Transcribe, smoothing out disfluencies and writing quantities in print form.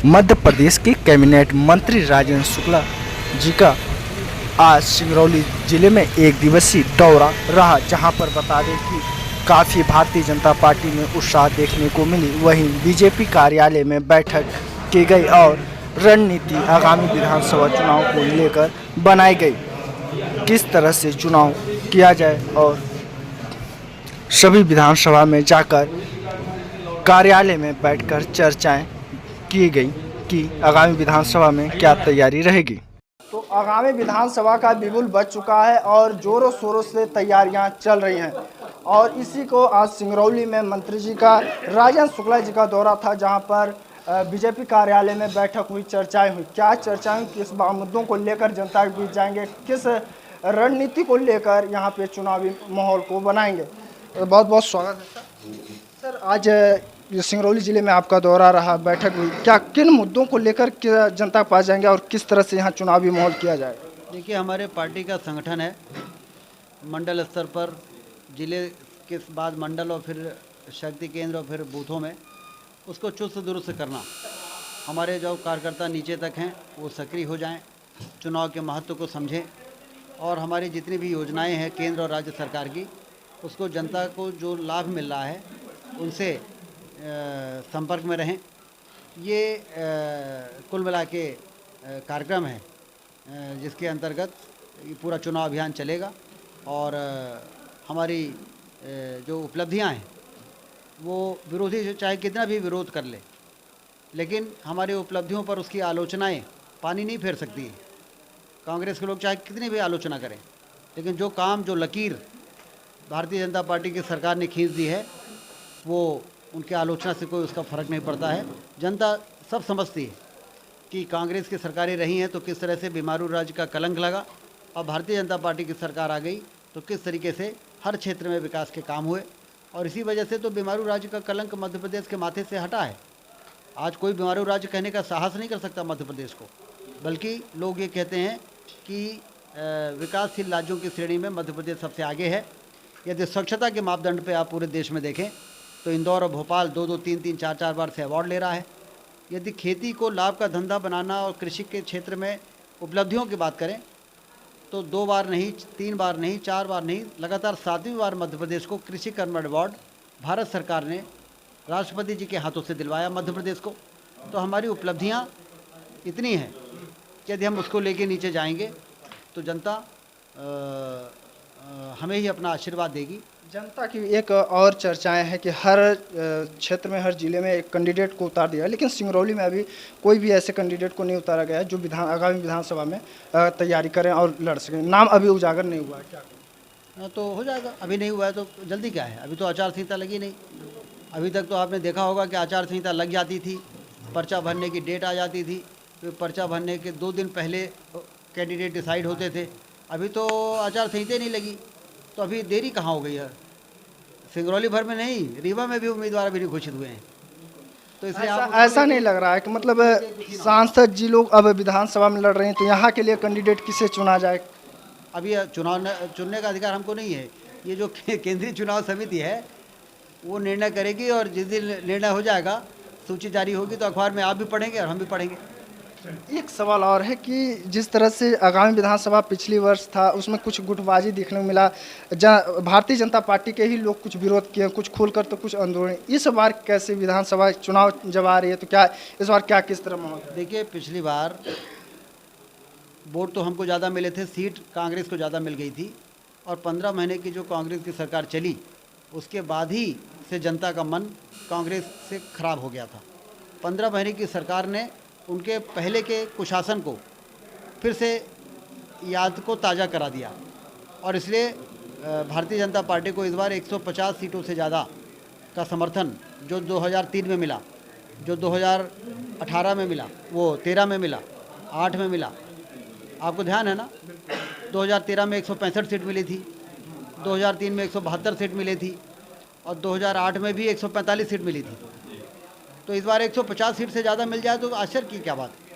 मध्य प्रदेश के कैबिनेट मंत्री राजेंद्र शुक्ला जी का आज सिंगरौली जिले में एक दिवसीय दौरा रहा, जहां पर बता दें कि काफ़ी भारतीय जनता पार्टी में उत्साह देखने को मिली। वहीं बीजेपी कार्यालय में बैठक की गई और रणनीति आगामी विधानसभा चुनाव को लेकर बनाई गई, किस तरह से चुनाव किया जाए और सभी विधानसभा में जाकर कार्यालय में बैठकर चर्चाएं की गई कि आगामी विधानसभा में क्या तैयारी रहेगी। तो आगामी विधानसभा का बिगुल बज चुका है और जोरों शोरों से तैयारियां चल रही हैं और इसी को आज सिंगरौली में मंत्री जी का राजेंद्र शुक्ला जी का दौरा था, जहां पर बीजेपी कार्यालय में बैठक हुई, चर्चाएं हुई। क्या चर्चाएं, किस मुद्दों को लेकर जनता के बीच जाएंगे, किस रणनीति को लेकर यहां पे चुनावी माहौल को बनाएंगे। बहुत बहुत स्वागत है सर। आज सिंगरौली जिले में आपका दौरा रहा, बैठक हुई, क्या किन मुद्दों को लेकर जनता के पास जाएंगे और किस तरह से यहाँ चुनावी माहौल किया जाएगा। देखिए, हमारे पार्टी का संगठन है, मंडल स्तर पर, जिले के बाद मंडल और फिर शक्ति केंद्र और फिर बूथों में उसको चुस्त दुरुस्त करना। हमारे जो कार्यकर्ता नीचे तक हैं वो सक्रिय हो जाएं, चुनाव के महत्व को समझें और हमारी जितनी भी योजनाएं हैं केंद्र और राज्य सरकार की, उसको जनता को जो लाभ मिल रहा है उनसे संपर्क में रहें। ये कुल मिला के कार्यक्रम है जिसके अंतर्गत ये पूरा चुनाव अभियान चलेगा और हमारी जो उपलब्धियां हैं वो विरोधी चाहे कितना भी विरोध कर ले, लेकिन हमारी उपलब्धियों पर उसकी आलोचनाएं पानी नहीं फेर सकती है। कांग्रेस के लोग चाहे कितनी भी आलोचना करें, लेकिन जो काम, जो लकीर भारतीय जनता पार्टी की सरकार ने खींच दी है वो उनकी आलोचना से कोई उसका फ़र्क नहीं पड़ता है। जनता सब समझती है कि कांग्रेस की सरकारें रही हैं तो किस तरह से बीमारू राज्य का कलंक लगा और भारतीय जनता पार्टी की सरकार आ गई तो किस तरीके से हर क्षेत्र में विकास के काम हुए और इसी वजह से तो बीमारू राज्य का कलंक मध्य प्रदेश के माथे से हटा है। आज कोई बीमारू राज्य कहने का साहस नहीं कर सकता मध्य प्रदेश को, बल्कि लोग ये कहते हैं कि विकासशील राज्यों की श्रेणी में मध्य प्रदेश सबसे आगे है। यदि स्वच्छता के मापदंड पे आप पूरे देश में देखें तो इंदौर और भोपाल 2-2, 3-3, 4-4 बार से अवार्ड ले रहा है। यदि खेती को लाभ का धंधा बनाना और कृषि के क्षेत्र में उपलब्धियों की बात करें तो 2 बार नहीं, 3 बार नहीं, 4 बार नहीं, लगातार 7वीं बार मध्य प्रदेश को कृषि कर्म अवार्ड भारत सरकार ने राष्ट्रपति जी के हाथों से दिलवाया मध्य प्रदेश को। तो हमारी उपलब्धियाँ इतनी हैं कि यदि हम उसको लेके नीचे जाएंगे तो जनता हमें ही अपना आशीर्वाद देगी। जनता की एक और चर्चाएं हैं कि हर क्षेत्र में, हर जिले में एक कैंडिडेट को उतार दिया है, लेकिन सिंगरौली में अभी कोई भी ऐसे कैंडिडेट को नहीं उतारा गया है जो आगामी विधानसभा में तैयारी करें और लड़ सकें। नाम अभी उजागर नहीं हुआ है, क्या तो हो जाएगा। अभी नहीं हुआ है तो जल्दी क्या है, अभी तो आचार संहिता लगी नहीं। अभी तक तो आपने देखा होगा कि आचार संहिता लग जाती थी, पर्चा भरने की डेट आ जाती थी, फिर पर्चा भरने के 2 दिन पहले कैंडिडेट डिसाइड होते थे। अभी तो आचार संहिता नहीं लगी तो अभी देरी कहाँ हो गई है। सिंगरौली भर में नहीं, रीवा में भी उम्मीदवार अभी नहीं घोषित हुए हैं। तो इसलिए ऐसा नहीं लग रहा है कि मतलब सांसद जी लोग अब विधानसभा में लड़ रहे हैं तो यहाँ के लिए कैंडिडेट किसे चुना जाए। अभी चुनाव चुनने का अधिकार हमको नहीं है, ये जो केंद्रीय चुनाव समिति है वो निर्णय करेगी और जिस दिन निर्णय हो जाएगा, सूची जारी होगी तो अखबार में आप भी पढ़ेंगे और हम भी पढ़ेंगे। एक सवाल और है कि जिस तरह से आगामी विधानसभा पिछली वर्ष था उसमें कुछ गुटबाजी देखने को मिला, भारतीय जनता पार्टी के ही लोग कुछ विरोध किए, कुछ खोलकर तो कुछ अंदरूनी। इस बार कैसे विधानसभा चुनाव जब आ रही है तो क्या इस बार क्या किस तरह माहौल? देखिए, पिछली बार वोट तो हमको ज़्यादा मिले थे, सीट कांग्रेस को ज़्यादा मिल गई थी और 15 महीने की जो कांग्रेस की सरकार चली उसके बाद ही से जनता का मन कांग्रेस से खराब हो गया था। 15 महीने की सरकार ने उनके पहले के कुशासन को फिर से याद को ताज़ा करा दिया और इसलिए भारतीय जनता पार्टी को इस बार 150 सीटों से ज़्यादा का समर्थन जो 2003 में मिला, जो 2018 में मिला, वो 13 में मिला, 8 में मिला। आपको ध्यान है ना, 2013 में 165 सीट मिली थी, 2003 में 172 सीट मिली थी और 2008 में भी 145 सीट मिली थी। तो इस बार 150 सीट से ज़्यादा मिल जाए तो आश्चर्य की क्या बात है।